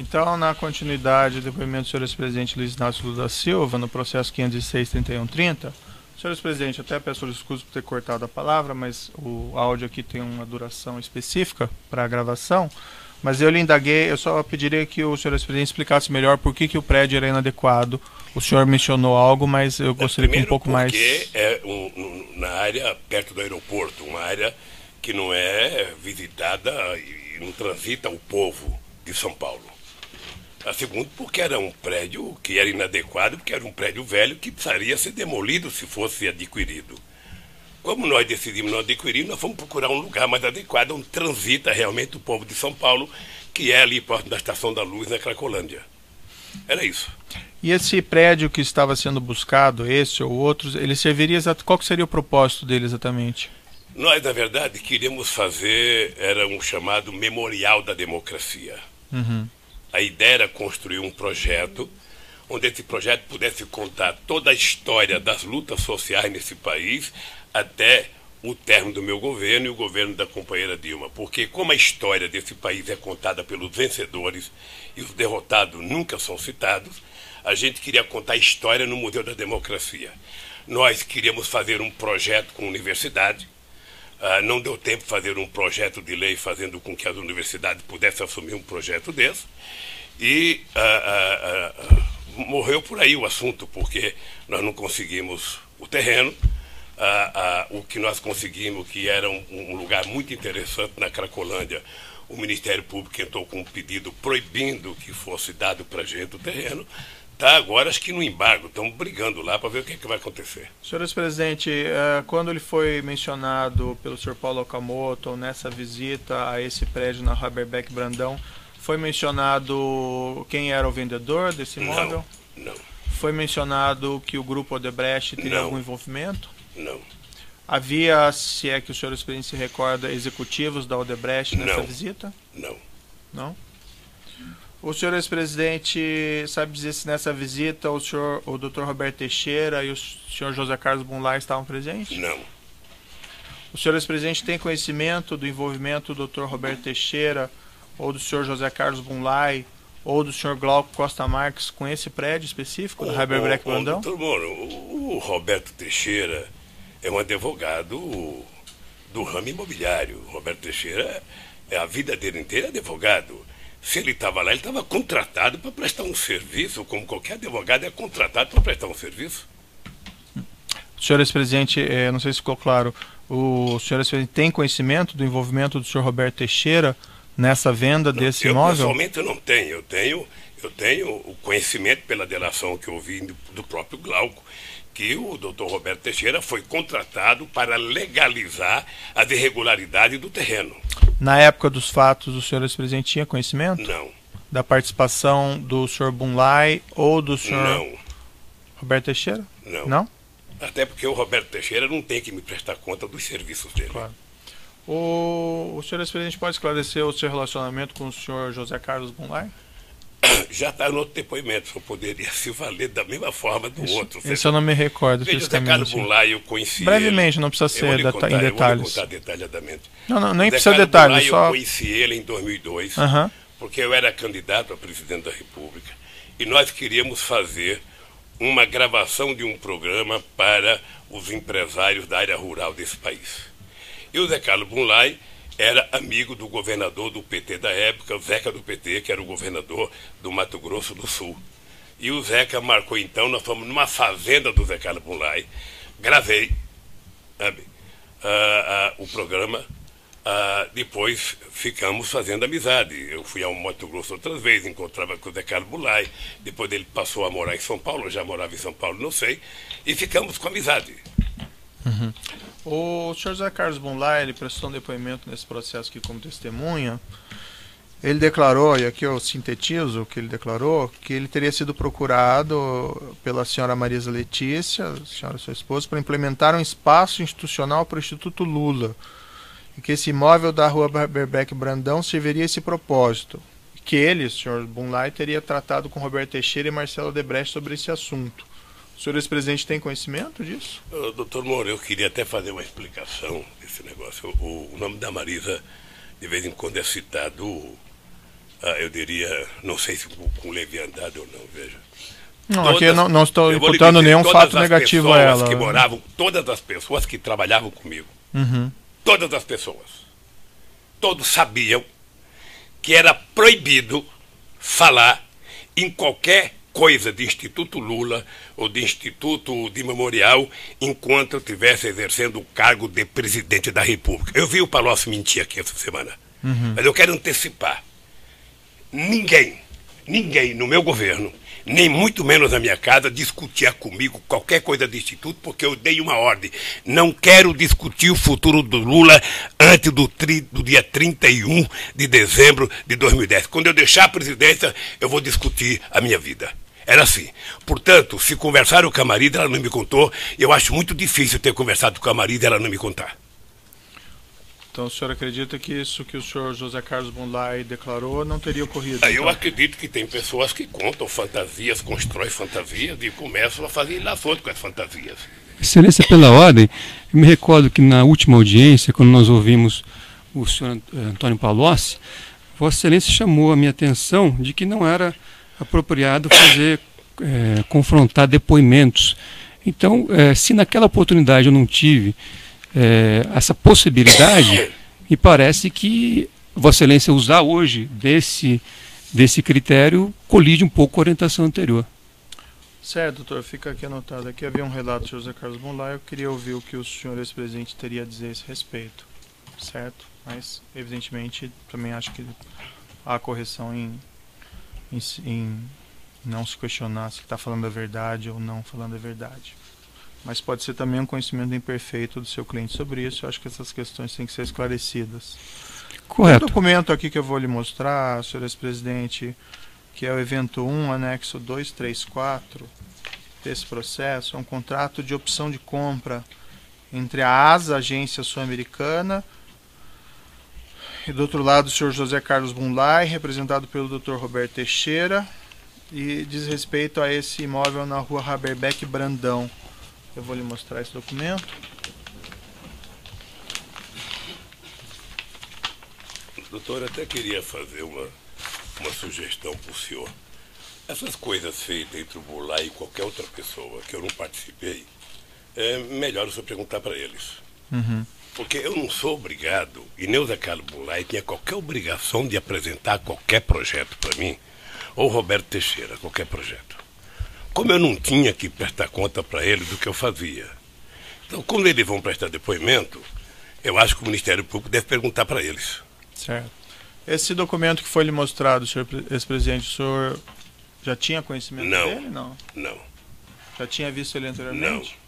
Então, na continuidade do depoimento do senhor ex-presidente Luiz Inácio Lula da Silva, no processo 506-3130, senhor ex-presidente, até peço desculpas por ter cortado a palavra, mas o áudio aqui tem uma duração específica para a gravação, mas eu lhe indaguei, eu só pediria que o senhor ex-presidente explicasse melhor por que o prédio era inadequado. O senhor mencionou algo, mas eu gostaria que um pouco mais... Porque é na área perto do aeroporto, uma área que não é visitada e não transita o povo de São Paulo. A segundo, porque era um prédio que era inadequado, porque era um prédio velho que precisaria ser demolido se fosse adquirido. Como nós decidimos não adquirir, nós fomos procurar um lugar mais adequado, onde transita realmente o povo de São Paulo, que é ali próximo da Estação da Luz, na Cracolândia. Era isso. E esse prédio que estava sendo buscado, esse ou outros, ele serviria qual que seria o propósito dele exatamente? Nós, na verdade, queríamos fazer, era um chamado Memorial da Democracia. Uhum. A ideia era construir um projeto onde esse projeto pudesse contar toda a história das lutas sociais nesse país até o término do meu governo e o governo da companheira Dilma. Porque como a história desse país é contada pelos vencedores e os derrotados nunca são citados, a gente queria contar a história no Museu da Democracia. Nós queríamos fazer um projeto com a universidade. Não deu tempo de fazer um projeto de lei fazendo com que as universidades pudessem assumir um projeto desse. E morreu por aí o assunto, porque nós não conseguimos o terreno. O que nós conseguimos, que era um lugar muito interessante na Cracolândia, o Ministério Público entrou com um pedido proibindo que fosse dado para a gente o terreno. Está agora, acho que no embargo, estamos brigando lá para ver o que vai acontecer. Senhor ex-presidente, quando ele foi mencionado pelo senhor Paulo Okamoto nessa visita a esse prédio na Haberbeck Brandão, foi mencionado quem era o vendedor desse imóvel? Não. Foi mencionado que o grupo Odebrecht teria algum envolvimento? Não. Havia, se é que o senhor ex-presidente se recorda, executivos da Odebrecht nessa visita? Não. Não? O senhor ex-presidente sabe dizer se nessa visita o Dr. Roberto Teixeira e o senhor José Carlos Bunlai estavam presentes? Não. O senhor ex-presidente tem conhecimento do envolvimento do Dr. Roberto Teixeira ou do senhor José Carlos Bunlai ou do senhor Glauco Costa Marques com esse prédio específico da Haberbeck Brandão? Doutor Moro, o Roberto Teixeira é um advogado do ramo imobiliário. O Roberto Teixeira, a vida dele inteira é advogado. Se ele estava lá, ele estava contratado para prestar um serviço, como qualquer advogado é contratado para prestar um serviço. Senhor ex-presidente, não sei se ficou claro, o senhor ex-presidente tem conhecimento do envolvimento do senhor Roberto Teixeira nessa venda desse imóvel? Pessoalmente eu não tenho. Eu tenho o conhecimento pela delação que eu ouvi do próprio Glauco, que o doutor Roberto Teixeira foi contratado para legalizar as irregularidades do terreno. Na época dos fatos, o senhor ex-presidente tinha conhecimento? Não. Da participação do senhor Bunlai ou do senhor Roberto Teixeira? Não. Não? Até porque o Roberto Teixeira não tem que me prestar conta dos serviços dele. Claro. O senhor ex-presidente pode esclarecer o seu relacionamento com o senhor José Carlos Bunlai? Já está no outro depoimento, eu poderia se valer da mesma forma do outro. Isso eu não me recordo. Veja, José Carlos Bunlai, eu conheci brevemente, ele. não precisa ser em detalhes. Eu vou contar detalhadamente. Não, nem José precisa Carlos detalhes. Bunlai, Só... Eu conheci ele em 2002, porque eu era candidato a presidente da República, e nós queríamos fazer uma gravação de um programa para os empresários da área rural desse país. E o José Carlos Bunlai era amigo do governador do PT da época, o Zeca do PT, que era o governador do Mato Grosso do Sul. E o Zeca marcou então, nós fomos numa fazenda do Zé Carlos Bunlai, gravei o programa, depois ficamos fazendo amizade. Eu fui ao Mato Grosso outras vezes, encontrava com o Zé Carlos Bunlai, depois ele passou a morar em São Paulo, eu já morava em São Paulo, não sei, e ficamos com amizade. Uhum. O senhor José Carlos Bunlai, ele prestou um depoimento nesse processo aqui como testemunha. Ele declarou, e aqui eu sintetizo o que ele declarou, que ele teria sido procurado pela senhora Marisa Letícia, a senhora sua esposa, para implementar um espaço institucional para o Instituto Lula, e que esse imóvel da rua Haberbeck Brandão serviria a esse propósito. E que ele, o senhor Bunlai, teria tratado com Roberto Teixeira e Marcelo Odebrecht sobre esse assunto. O senhor ex-presidente tem conhecimento disso? Doutor Moura, eu queria até fazer uma explicação desse negócio. O nome da Marisa, de vez em quando, é citado eu diria, não sei se com leviandade ou não, veja. Não, aqui eu não estou imputando nenhum fato negativo a ela. Que moravam, todas as pessoas que trabalhavam comigo, todas as pessoas, todos sabiam que era proibido falar em qualquer coisa de Instituto Lula ou de Instituto de Memorial enquanto eu estivesse exercendo o cargo de presidente da República. Eu vi o Palocci mentir aqui essa semana, mas eu quero antecipar. Ninguém no meu governo, nem muito menos na minha casa, discutia comigo qualquer coisa de Instituto, porque eu dei uma ordem. Não quero discutir o futuro do Lula antes do dia 31 de dezembro de 2010. Quando eu deixar a presidência, eu vou discutir a minha vida. Era assim. Portanto, se conversaram com a Marida, ela não me contou, e eu acho muito difícil ter conversado com a Marida e ela não me contar. Então o senhor acredita que isso que o senhor José Carlos Bunlai declarou não teria ocorrido? Eu acredito que tem pessoas que contam fantasias, constroem fantasias e começam a fazer ilações com as fantasias. Excelência, pela ordem, eu me recordo que na última audiência, quando nós ouvimos o senhor Antônio Palocci, Vossa Excelência chamou a minha atenção de que não era apropriado fazer, confrontar depoimentos. Então, se naquela oportunidade eu não tive essa possibilidade, me parece que Vossa Excelência usar hoje desse critério colide um pouco com a orientação anterior. Certo, doutor, fica aqui anotado. Aqui havia um relato do senhor José Carlos Bunlai, eu queria ouvir o que o senhor ex-presidente teria a dizer a esse respeito, certo? Mas, evidentemente, também acho que há correção em não se questionar se está falando a verdade ou não falando a verdade. Mas pode ser também um conhecimento imperfeito do seu cliente sobre isso. Eu acho que essas questões têm que ser esclarecidas. Correto. O documento aqui que eu vou lhe mostrar, senhor ex-presidente, que é o evento 1, anexo 234 desse processo, é um contrato de opção de compra entre a ASA, Agência Sul-Americana, e do outro lado o senhor José Carlos Bunlai, representado pelo Dr. Roberto Teixeira, e diz respeito a esse imóvel na rua Haberbeck Brandão. Eu vou lhe mostrar esse documento. Doutor, eu até queria fazer uma sugestão para o senhor. Essas coisas feitas entre o Bunlai e qualquer outra pessoa que eu não participei, é melhor o senhor perguntar para eles. Porque eu não sou obrigado, e nem o Zé Carlos Bunlai tinha qualquer obrigação de apresentar qualquer projeto para mim, ou Roberto Teixeira, qualquer projeto. Como eu não tinha que prestar conta para eles do que eu fazia. Então, quando eles vão prestar depoimento, eu acho que o Ministério Público deve perguntar para eles. Certo. Esse documento que foi lhe mostrado, senhor ex-presidente, o senhor já tinha conhecimento dele? Não. Já tinha visto ele anteriormente? Não.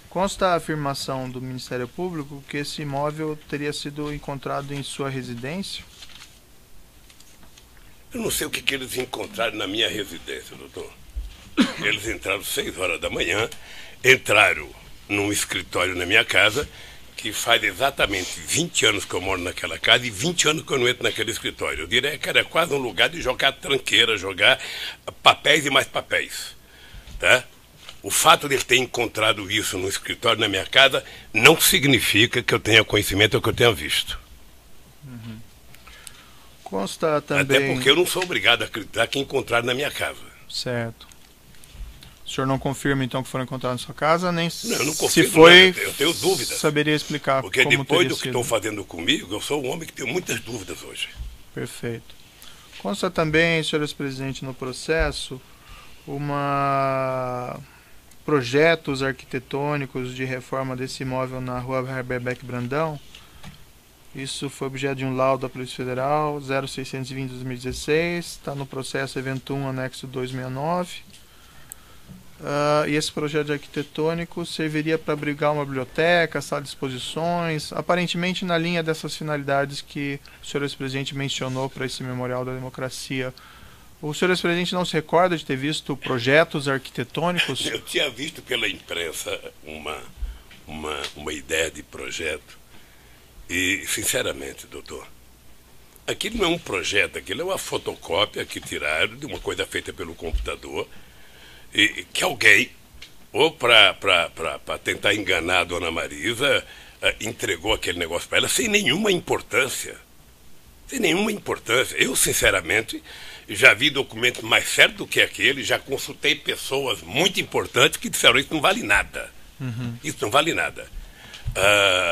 Consta a afirmação do Ministério Público que esse imóvel teria sido encontrado em sua residência? Eu não sei o que eles encontraram na minha residência, doutor. Eles entraram 6 horas da manhã, entraram num escritório na minha casa, que faz exatamente 20 anos que eu moro naquela casa e 20 anos que eu não entro naquele escritório. Eu diria que era quase um lugar de jogar tranqueira, jogar papéis e mais papéis. Tá? O fato de ele ter encontrado isso no escritório na minha casa não significa que eu tenha conhecimento ou que eu tenha visto. Consta também... Até porque eu não sou obrigado a acreditar que encontraram na minha casa. Certo. O senhor não confirma, então, que foram encontrados na sua casa? Nem não, eu não confirmo, se foi, eu tenho dúvidas. Saberia explicar porque como depois do que sido. estão fazendo comigo, eu sou um homem que tem muitas dúvidas hoje. Perfeito. Consta também, senhor ex-presidente, no processo, projetos arquitetônicos de reforma desse imóvel na rua Haberbeck Brandão. Isso foi objeto de um laudo da Polícia Federal 0620/2016, está no processo evento 1, anexo 269. E esse projeto arquitetônico serviria para abrigar uma biblioteca, sala de exposições, aparentemente na linha dessas finalidades que o senhor ex-presidente mencionou para esse Memorial da Democracia. O senhor ex-presidente não se recorda de ter visto projetos arquitetônicos? Eu tinha visto pela imprensa uma ideia de projeto. E, sinceramente, doutor, aquilo não é um projeto, aquilo é uma fotocópia que tiraram de uma coisa feita pelo computador, e que alguém, ou para tentar enganar a dona Marisa, entregou aquele negócio para ela sem nenhuma importância. Sem nenhuma importância. Eu, sinceramente, já vi documentos mais sérios do que aquele, já consultei pessoas muito importantes que disseram isso não vale nada. Isso não vale nada.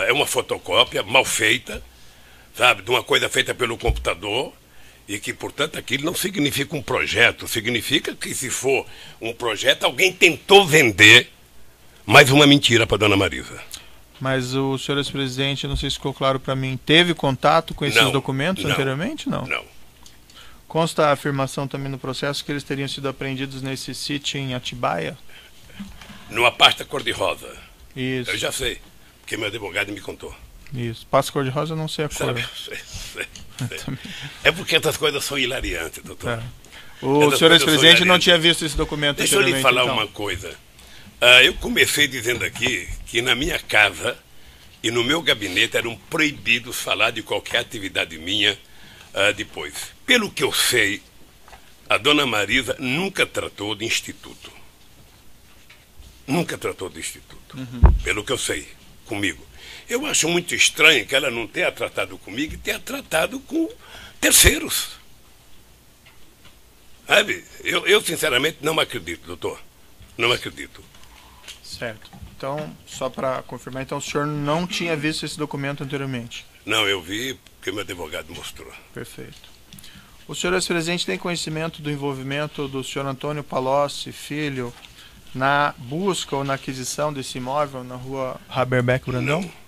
É uma fotocópia mal feita, sabe, de uma coisa feita pelo computador, e que, portanto, aquilo não significa um projeto, significa que, se for um projeto, alguém tentou vender mais uma mentira para Dona Marisa. Mas o senhor ex-presidente, não sei se ficou claro para mim, teve contato com esses documentos anteriormente? Não. Não. Consta a afirmação também no processo que eles teriam sido apreendidos nesse sítio em Atibaia? Numa pasta cor-de-rosa. Isso. Eu já sei, porque meu advogado me contou. Isso. Pasta cor-de-rosa, eu não sei a cor. Sabe? Sei. É porque essas coisas são hilariantes, doutor. O senhor ex-presidente não tinha visto esse documento Deixa eu lhe anteriormente, falar então. uma coisa. Eu comecei dizendo aqui que na minha casa e no meu gabinete eram proibidos falar de qualquer atividade minha depois. Pelo que eu sei, a Dona Marisa nunca tratou de instituto. Nunca tratou de instituto. Pelo que eu sei, comigo. Eu acho muito estranho que ela não tenha tratado comigo e tenha tratado com terceiros. Sabe? Eu sinceramente não acredito, doutor. Não acredito. Certo. Então, só para confirmar, então o senhor não tinha visto esse documento anteriormente? Não, eu vi porque meu advogado mostrou. Perfeito. O senhor ex-presidente tem conhecimento do envolvimento do senhor Antônio Palocci Filho na busca ou na aquisição desse imóvel na rua Haberbeck Brandão? Não.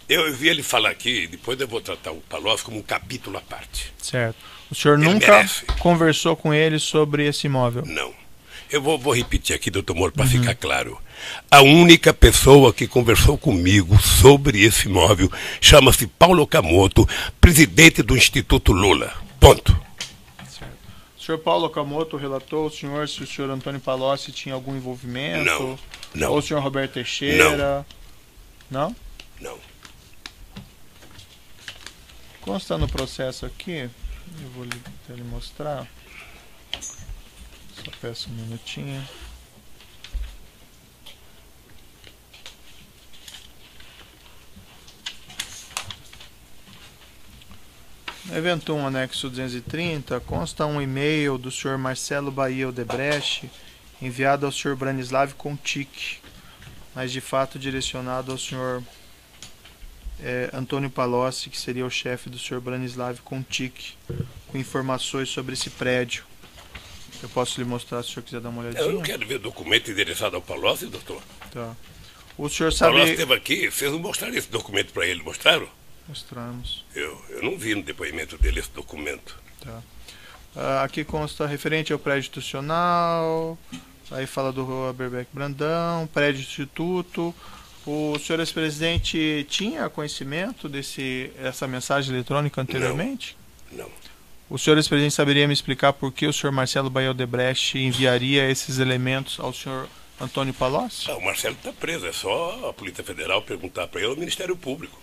Eu vi ele falar aqui, depois eu vou tratar o Palocci como um capítulo à parte. Certo. O senhor Ele nunca merece. conversou com ele sobre esse imóvel? Não. Eu vou repetir aqui, doutor Moro, para ficar claro. A única pessoa que conversou comigo sobre esse imóvel chama-se Paulo Okamoto, presidente do Instituto Lula. Ponto. Certo. O senhor Paulo Okamoto relatou ao senhor se o senhor Antônio Palocci tinha algum envolvimento? Não. Ou o senhor Roberto Teixeira? Não? Não. Consta no processo aqui, eu vou lhe mostrar. Só peço um minutinho. No evento 1, anexo 230, consta um e-mail do senhor Marcelo Bahia Odebrecht, enviado ao senhor Branislav Contic, mas de fato direcionado ao senhor Antônio Palocci, que seria o chefe do senhor Branislav Contic, com informações sobre esse prédio. Eu posso lhe mostrar se o senhor quiser dar uma olhadinha? Eu não quero ver documento endereçado ao Palocci, doutor. Tá. O senhor O sabe... Palocci esteve aqui, vocês não mostraram esse documento para ele, mostraram? Mostramos. Eu não vi no depoimento dele esse documento. Tá. Aqui consta referente ao prédio institucional, aí fala do Rua Haberbeck Brandão, prédio instituto. O senhor ex-presidente tinha conhecimento dessa mensagem eletrônica anteriormente? Não. O senhor ex-presidente saberia me explicar por que o senhor Marcelo Bahia Odebrecht enviaria esses elementos ao senhor Antônio Palocci? O Marcelo está preso, é só a Polícia Federal perguntar para ele ou o Ministério Público.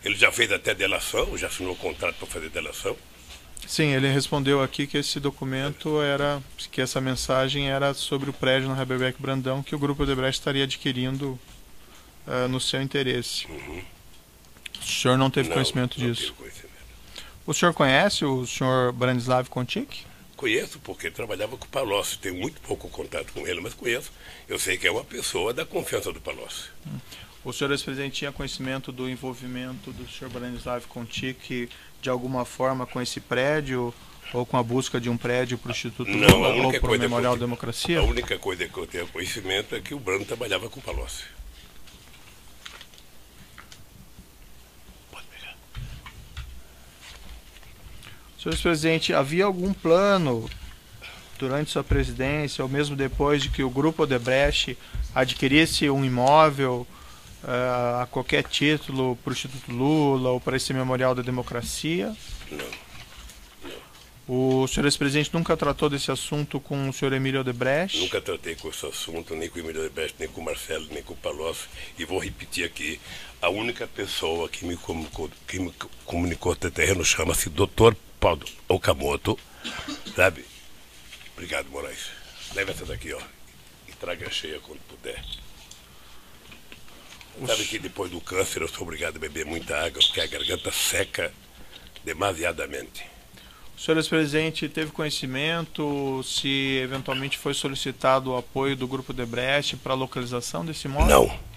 Ele já fez até delação, já assinou contrato para fazer delação. Sim, ele respondeu aqui que esse documento que essa mensagem era sobre o prédio no Haberbeck Brandão que o Grupo Odebrecht estaria adquirindo no seu interesse. O senhor não teve conhecimento disso? Não tive conhecimento. O senhor conhece o senhor Branislav Contic? Conheço, porque ele trabalhava com o Palocci. Tenho muito pouco contato com ele, mas conheço. Eu sei que é uma pessoa da confiança do Palocci. O senhor ex-presidente tinha conhecimento do envolvimento do senhor Branislav Contic de alguma forma com esse prédio ou com a busca de um prédio para o Instituto Lula ou para o Memorial Democracia? A única coisa que eu tenho conhecimento é que o Brano trabalhava com o Palocci. Pode pegar. Senhor ex-presidente, havia algum plano durante sua presidência ou mesmo depois de que o Grupo Odebrecht adquirisse um imóvel a qualquer título para o Instituto Lula ou para esse Memorial da Democracia? Não. O senhor ex-presidente nunca tratou desse assunto com o senhor Emílio Odebrecht? Nunca tratei com esse assunto, nem com o Emílio Odebrecht, nem com o Marcelo, nem com o Palocci. E vou repetir aqui, a única pessoa que me comunicou até terreno chama-se Dr. Paulo Okamoto, sabe? Obrigado, Moraes. Leva essa daqui, ó, e traga cheia quando puder. Sabe que depois do câncer eu sou obrigado a beber muita água, porque a garganta seca, demasiadamente. O senhor ex-presidente teve conhecimento se eventualmente foi solicitado o apoio do Grupo Odebrecht para a localização desse imóvel? Não.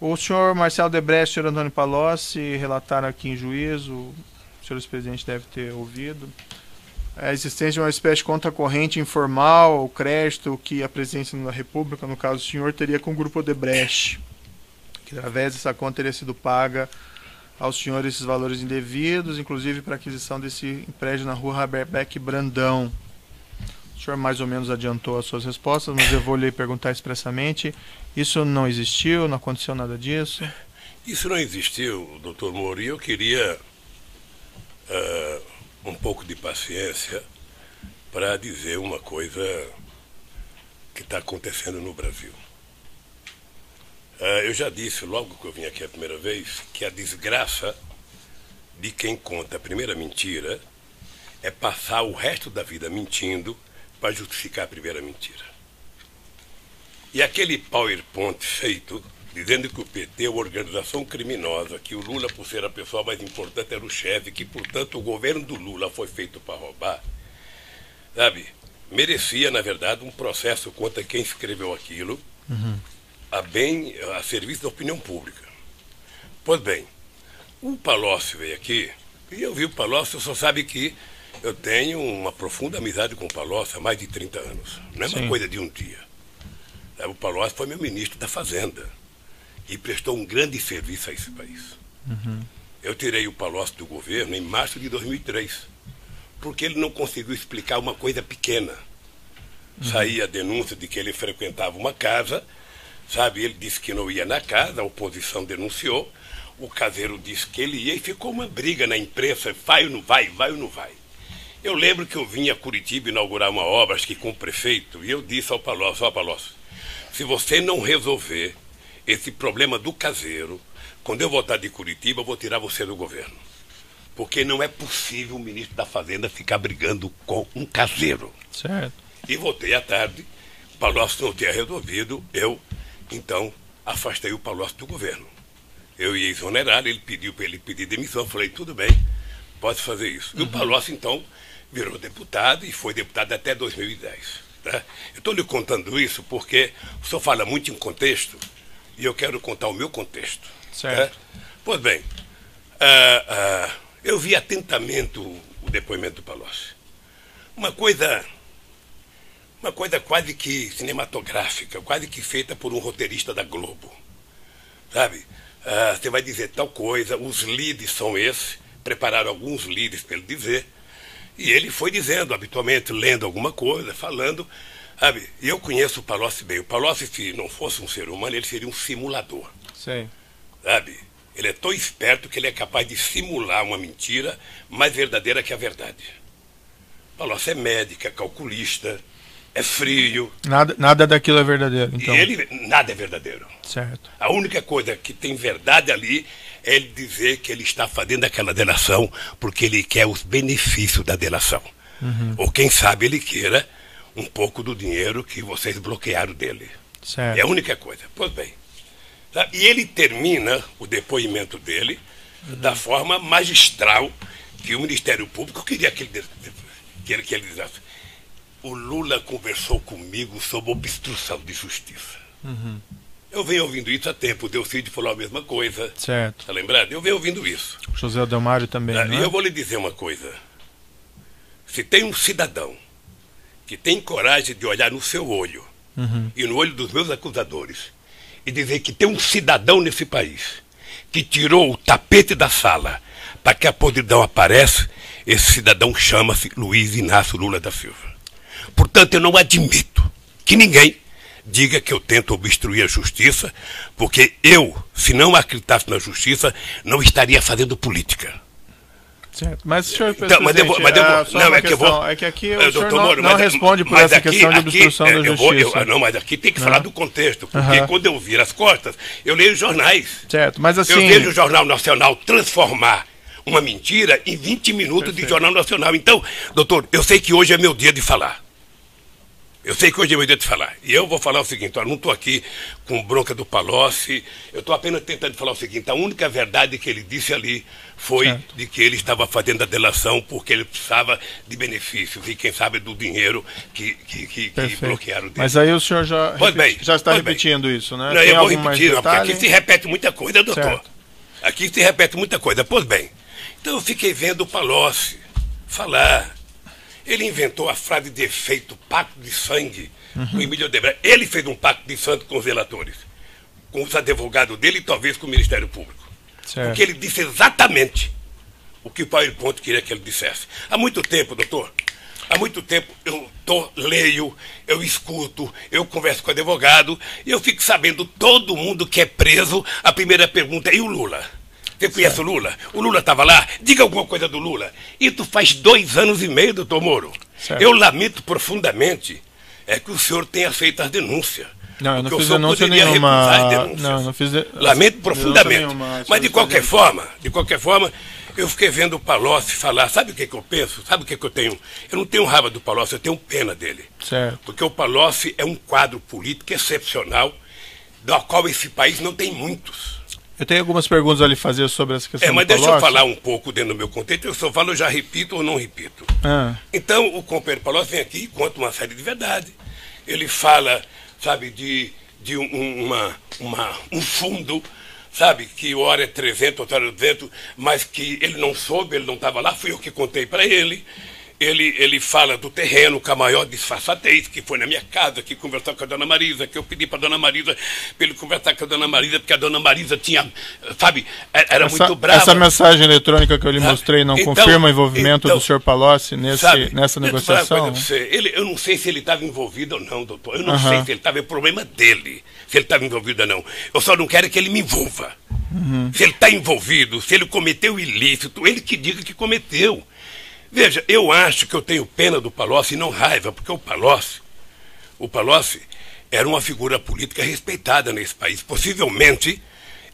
O senhor Marcelo Odebrecht e o senhor Antônio Palocci relataram aqui em juízo, o senhor ex-presidente deve ter ouvido, a existência de uma espécie de conta corrente informal, o crédito que a presidência da República, no caso do senhor, teria com o Grupo Odebrecht, que através dessa conta teria sido paga aos senhores esses valores indevidos, inclusive para a aquisição desse prédio na rua Haberbeck Brandão. O senhor mais ou menos adiantou as suas respostas, mas eu vou lhe perguntar expressamente. Isso não existiu, não aconteceu nada disso? Isso não existiu, doutor Moro, e eu queria um pouco de paciência para dizer uma coisa que está acontecendo no Brasil. Eu já disse, logo que eu vim aqui a primeira vez, que a desgraça de quem conta a primeira mentira é passar o resto da vida mentindo para justificar a primeira mentira. E aquele PowerPoint feito, dizendo que o PT é uma organização criminosa, que o Lula, por ser a pessoa mais importante, era o chefe, que, portanto, o governo do Lula foi feito para roubar, sabe, merecia, na verdade, um processo contra quem escreveu aquilo, a serviço da opinião pública. Pois bem, o Palocci veio aqui, e eu vi o Palocci, só sabe que eu tenho uma profunda amizade com o Palocci há mais de 30 anos. Não é uma coisa de um dia. O Palocci foi meu ministro da Fazenda e prestou um grande serviço a esse país. Eu tirei o Palocci do governo em março de 2003, porque ele não conseguiu explicar uma coisa pequena. Saía a denúncia de que ele frequentava uma casa, sabe, ele disse que não ia na casa, a oposição denunciou, o caseiro disse que ele ia e ficou uma briga na imprensa, vai ou não vai, vai ou não vai. Eu lembro que eu vim a Curitiba inaugurar uma obra, acho que com o prefeito, e eu disse ao Palocci, Palocci, se você não resolver esse problema do caseiro, quando eu voltar de Curitiba, eu vou tirar você do governo. Porque não é possível o ministro da Fazenda ficar brigando com um caseiro. Certo. E voltei à tarde, o Palocci não tinha resolvido, eu, então, afastei o Palocci do governo. Eu ia exonerar, ele pediu para ele pedir demissão, eu falei, tudo bem, pode fazer isso. E o Palocci, então, virou deputado e foi deputado até 2010. Tá? Eu estou lhe contando isso porque o senhor fala muito em contexto e eu quero contar o meu contexto. Certo. Tá? Pois bem, eu vi atentamente o depoimento do Palocci. Uma coisa quase que cinematográfica, quase que feita por um roteirista da Globo. Sabe? Você vai dizer tal coisa, os leads são esses, prepararam alguns leads para ele dizer, e ele foi dizendo, habitualmente, lendo alguma coisa, falando, sabe? E eu conheço o Palocci bem. O Palocci, se não fosse um ser humano, ele seria um simulador. Sei. Sabe? Ele é tão esperto que ele é capaz de simular uma mentira mais verdadeira que a verdade. O Palocci é médico, é calculista, é frio. Nada daquilo é verdadeiro, então. E ele, nada é verdadeiro. Certo. A única coisa que tem verdade ali é ele dizer que ele está fazendo aquela delação porque ele quer os benefícios da delação. Ou quem sabe ele queira um pouco do dinheiro que vocês bloquearam dele. Certo. É a única coisa. Pois bem. Tá? E ele termina o depoimento dele da forma magistral que o Ministério Público queria que ele dissesse. O Lula conversou comigo sobre obstrução de justiça. Eu venho ouvindo isso há tempo. O Delcídio falou a mesma coisa. Certo. Está lembrado? Eu venho ouvindo isso. O José Delmário também, E não é? eu vou lhe dizer uma coisa. Se tem um cidadão que tem coragem de olhar no seu olho e no olho dos meus acusadores e dizer que tem um cidadão nesse país que tirou o tapete da sala para que a podridão apareça, esse cidadão chama-se Luiz Inácio Lula da Silva. Portanto, eu não admito que ninguém diga que eu tento obstruir a justiça, porque eu, se não acreditasse na justiça, não estaria fazendo política. Certo. Mas, senhor Então, é que aqui o senhor não responde por essa questão de obstrução da justiça. Não, mas aqui tem que falar do contexto, porque quando eu viro as costas, eu leio os jornais. Certo, mas assim... Eu vejo o Jornal Nacional transformar uma mentira em 20 minutos de Jornal Nacional. Então, doutor, eu sei que hoje é meu dia de falar. Eu sei que hoje é meu dia de falar. E eu vou falar o seguinte, eu não estou aqui com bronca do Palocci, eu estou apenas tentando falar o seguinte, a única verdade que ele disse ali foi de que ele estava fazendo a delação porque ele precisava de benefícios e, quem sabe, do dinheiro que bloquearam dele. Mas aí o senhor já está repetindo isso, né? Não, eu vou repetir, não, porque aqui se repete muita coisa, doutor. Certo. Aqui se repete muita coisa. Pois bem, então eu fiquei vendo o Palocci falar. Ele inventou a frase de efeito, pacto de sangue, com Emílio Odebrecht. Ele fez um pacto de sangue com os relatores, com os advogados dele e talvez com o Ministério Público. Certo. Porque ele disse exatamente o que o Paulo Ponte queria que ele dissesse. Há muito tempo, doutor, há muito tempo eu leio, eu escuto, eu converso com o advogado e eu fico sabendo todo mundo que é preso. A primeira pergunta é: e o Lula? Você conhece o Lula? O Lula estava lá? Diga alguma coisa do Lula. Isso faz 2 anos e meio, doutor Moro. Certo. Eu lamento profundamente que o senhor tenha feito as denúncias. Não, eu não fiz denúncia nenhuma. Não, não fiz lamento profundamente. Mas de qualquer forma, eu fiquei vendo o Palocci falar. Sabe o que eu penso? Sabe o que eu tenho? Eu não tenho raiva do Palocci, eu tenho pena dele. Certo. Porque o Palocci é um quadro político excepcional, do qual esse país não tem muitos. Eu tenho algumas perguntas a lhe fazer sobre essa questão. Mas deixa eu falar um pouco dentro do meu contexto. Eu só falo, eu já repito ou não repito. Então, o companheiro Palocci vem aqui e conta uma série de verdades. Ele fala, sabe, de um fundo, sabe, que hora é 300, outra hora é 200, mas que ele não soube, ele não estava lá, fui eu que contei para ele. Ele fala do terreno com a maior disfarçatez, que foi na minha casa, que conversou com a dona Marisa, que eu pedi para a dona Marisa, para ele conversar com a dona Marisa, porque a dona Marisa tinha, sabe, era muito brava. Essa mensagem eletrônica que eu lhe mostrei não confirma o envolvimento do senhor Palocci nessa negociação? Eu não sei se ele estava envolvido ou não, doutor. Eu não sei se ele estava, é problema dele, se ele estava envolvido ou não. Eu só não quero que ele me envolva. Se ele está envolvido, se ele cometeu ilícito, ele que diga que cometeu. Veja, eu acho que eu tenho pena do Palocci e não raiva, porque o Palocci era uma figura política respeitada nesse país. Possivelmente,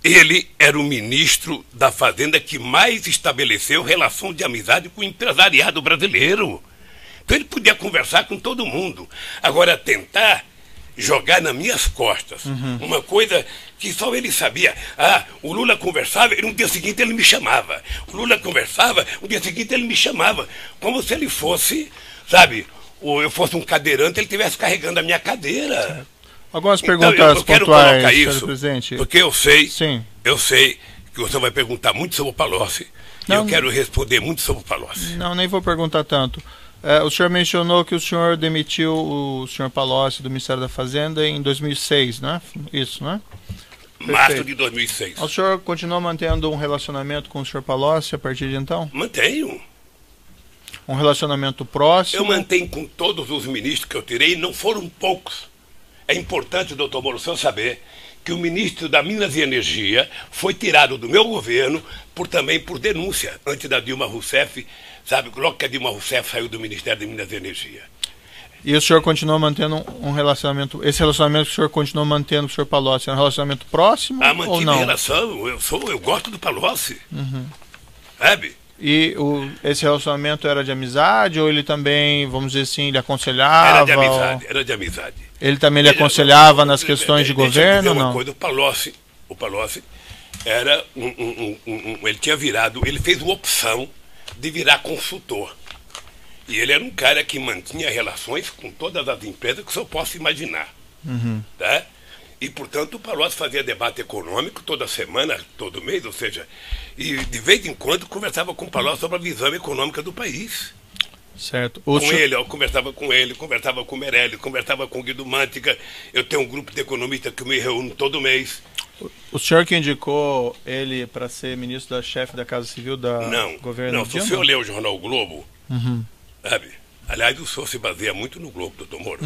ele era o ministro da Fazenda que mais estabeleceu relação de amizade com o empresariado brasileiro. Então ele podia conversar com todo mundo. Agora, tentar jogar nas minhas costas uma coisa que só ele sabia. O Lula conversava e no dia seguinte ele me chamava. O Lula conversava, no dia seguinte ele me chamava. Como se ele fosse, sabe, ou eu fosse um cadeirante, ele estivesse carregando a minha cadeira. Algumas perguntas eu quero pontuais, colocar isso, presidente. porque eu sei que você vai perguntar muito sobre o Palocci. E eu quero responder muito sobre o Palocci. Não, nem vou perguntar tanto. O senhor mencionou que o senhor demitiu o senhor Palocci do Ministério da Fazenda em 2006, né? Isso, né? Março de 2006. O senhor continua mantendo um relacionamento com o senhor Palocci a partir de então? Mantenho. Um relacionamento próximo? Eu mantenho com todos os ministros que eu tirei, e não foram poucos. É importante, doutor Moro, saber que o ministro da Minas e Energia foi tirado do meu governo também por denúncia, antes da Dilma Rousseff, sabe, logo que a Dilma Rousseff saiu do Ministério de Minas e Energia. E o senhor continua mantendo um relacionamento, esse relacionamento que o senhor continua mantendo com o senhor Palocci, é um relacionamento próximo ou não? Relação, eu gosto do Palocci, sabe? E esse relacionamento era de amizade ou ele também, vamos dizer assim, ele aconselhava? Era de amizade. Ele também lhe aconselhava nas questões de governo ou não? Coisa, o Palocci era ele tinha virado, ele fez uma opção de virar consultor. E ele era um cara que mantinha relações com todas as empresas que o senhor possa imaginar. Tá? E, portanto, o Palocci fazia debate econômico toda semana, todo mês, ou seja, e de vez em quando conversava com o Palocci sobre a visão econômica do país. Certo. Eu conversava com ele, conversava com o Meirelles, conversava com o Guido Mantega. Eu tenho um grupo de economistas que eu me reúno todo mês. O senhor que indicou ele para ser ministro da chefe da Casa Civil da governo? Não, se o senhor lê o jornal o Globo, sabe? Aliás, o senhor se baseia muito no Globo, doutor Moro.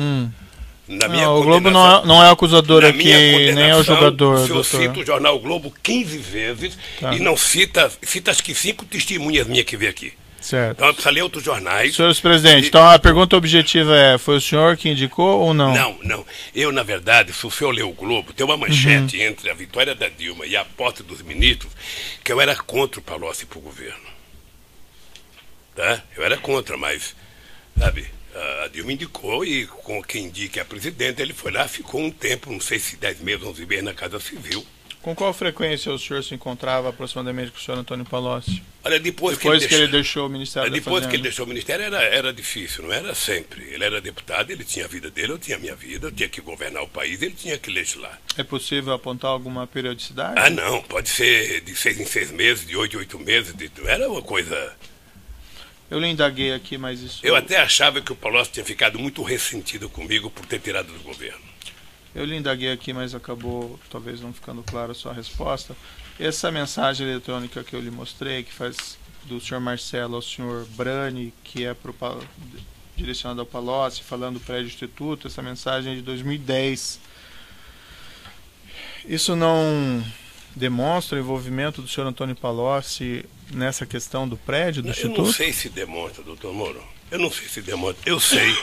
O Globo não é acusador aqui, nem é o julgador. O senhor cita o jornal o Globo 15 vezes e não cita acho que 5 testemunhas minhas que veio aqui. Certo. Então, precisa ler outros jornais. Senhor presidente, então a pergunta objetiva é, foi o senhor que indicou ou não? Não. Eu, na verdade, se o senhor ler o Globo, tem uma manchete entre a vitória da Dilma e a posse dos ministros, que eu era contra o Palocci para o governo. Tá? Eu era contra, mas, sabe, a A Dilma indicou e com quem indica a presidente, ele foi lá, ficou um tempo, não sei se 10 meses, 11 meses na Casa Civil. Com qual frequência o senhor se encontrava aproximadamente com o senhor Antônio Palocci? Olha, depois que ele deixou o Ministério da Fazenda. Depois que ele deixou o Ministério era difícil, não era sempre. Ele era deputado, ele tinha a vida dele, eu tinha a minha vida, eu tinha que governar o país, ele tinha que legislar. É possível apontar alguma periodicidade? Ah, não, pode ser de 6 em 6 meses, de 8 em 8 meses, era uma coisa... Eu lhe indaguei aqui, mas isso... Eu até achava que o Palocci tinha ficado muito ressentido comigo por ter tirado do governo. Eu lhe indaguei aqui, mas acabou talvez não ficando clara a sua resposta. Essa mensagem eletrônica que eu lhe mostrei, que faz do senhor Marcelo ao senhor Brani, que é direcionada ao Palocci, falando do prédio instituto, essa mensagem é de 2010. Isso não demonstra o envolvimento do senhor Antônio Palocci nessa questão do prédio do instituto? Eu não sei se demonstra, doutor Moro. Eu não sei se demonstra. Eu sei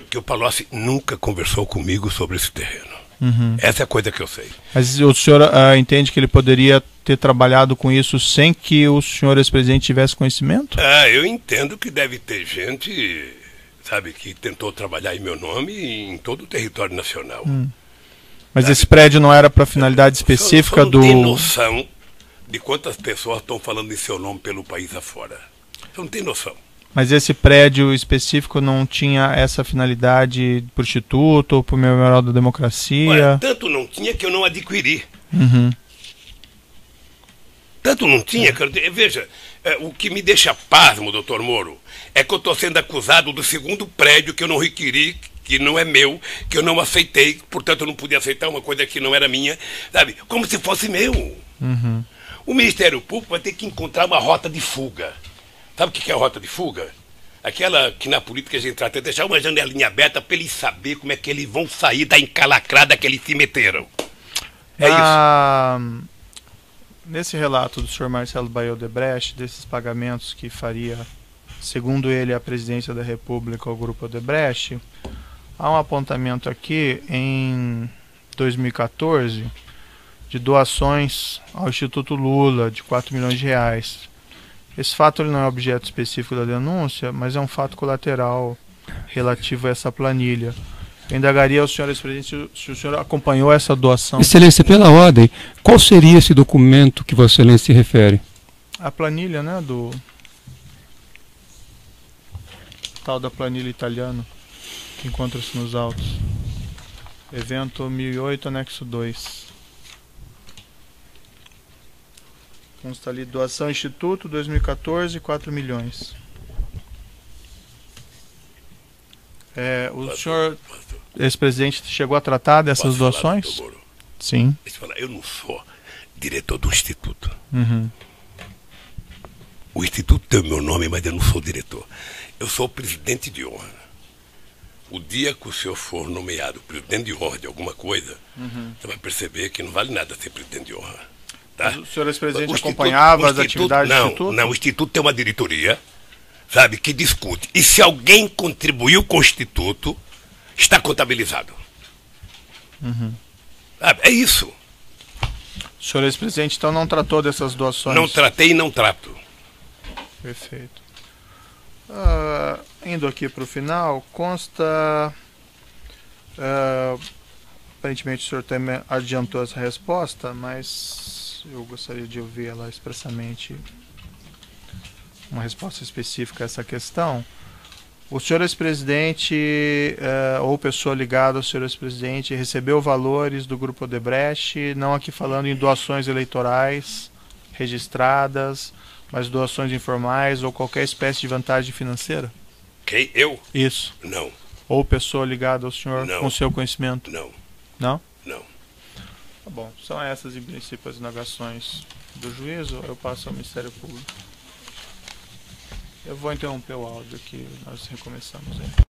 que o Palocci nunca conversou comigo sobre esse terreno. Uhum. Essa é a coisa que eu sei. Mas o senhor entende que ele poderia ter trabalhado com isso sem que o senhor ex-presidente tivesse conhecimento? Eu entendo que deve ter gente, sabe, que tentou trabalhar em meu nome em todo o território nacional. Mas esse prédio não era para finalidade específica do... Você não tem noção de quantas pessoas estão falando em seu nome pelo país afora. Você não tem noção. Mas esse prédio específico não tinha essa finalidade para o Instituto ou para o Memorial da Democracia? Olha, tanto não tinha que eu não adquiri. Uhum. Tanto não tinha que eu... Veja, o que me deixa pasmo, doutor Moro, é que eu estou sendo acusado do segundo prédio que eu não requeri, que não é meu, que eu não aceitei, portanto eu não podia aceitar uma coisa que não era minha, sabe? Como se fosse meu. Uhum. O Ministério Público vai ter que encontrar uma rota de fuga. Sabe o que é a rota de fuga? Aquela que na política a gente trata de deixar uma janelinha aberta para eles saberem como é que eles vão sair da encalacrada que eles se meteram. É isso. Nesse relato do senhor Marcelo Baio Odebrecht, desses pagamentos que faria, segundo ele, a presidência da República ao Grupo Odebrecht, há um apontamento aqui em 2014 de doações ao Instituto Lula de 4 milhões de reais. Esse fato ele não é objeto específico da denúncia, mas é um fato colateral relativo a essa planilha. Eu indagaria ao senhor ex-presidente se o senhor acompanhou essa doação. Excelência, pela ordem, qual seria esse documento que Vossa Excelência se refere? A planilha, né, do tal da planilha italiana, que encontra-se nos autos. Evento 1008, anexo 2. Consta ali, doação Instituto, 2014, 4 milhões. O senhor, ex-presidente, chegou a tratar dessas doações? Falar, doutor Moro? Sim. Deixa eu falar, eu não sou diretor do Instituto. Uhum. O Instituto tem o meu nome, mas eu não sou diretor. Eu sou o presidente de honra. O dia que o senhor for nomeado presidente de honra de alguma coisa, você vai perceber que não vale nada ser presidente de honra. Tá? O senhor ex-presidente acompanhava as atividades do Instituto? Não, o Instituto tem uma diretoria, sabe, que discute. E se alguém contribuiu com o Instituto, está contabilizado. Uhum. Sabe, é isso. O senhor ex-presidente, então, não tratou dessas doações? Não tratei e não trato. Perfeito. Indo aqui para o final, consta... aparentemente o senhor também adiantou essa resposta, mas eu gostaria de ouvir ela expressamente, uma resposta específica a essa questão. O senhor ex-presidente ou pessoa ligada ao senhor ex-presidente recebeu valores do Grupo Odebrecht, não aqui falando em doações eleitorais registradas, mas doações informais ou qualquer espécie de vantagem financeira? Quem? Eu? Isso. Não. Ou pessoa ligada ao senhor Não. com seu conhecimento? Não. Não? Não. Tá bom. São essas, em princípio, as indagações do juízo. Eu passo ao Ministério Público. Eu vou interromper o áudio aqui, nós recomeçamos aí.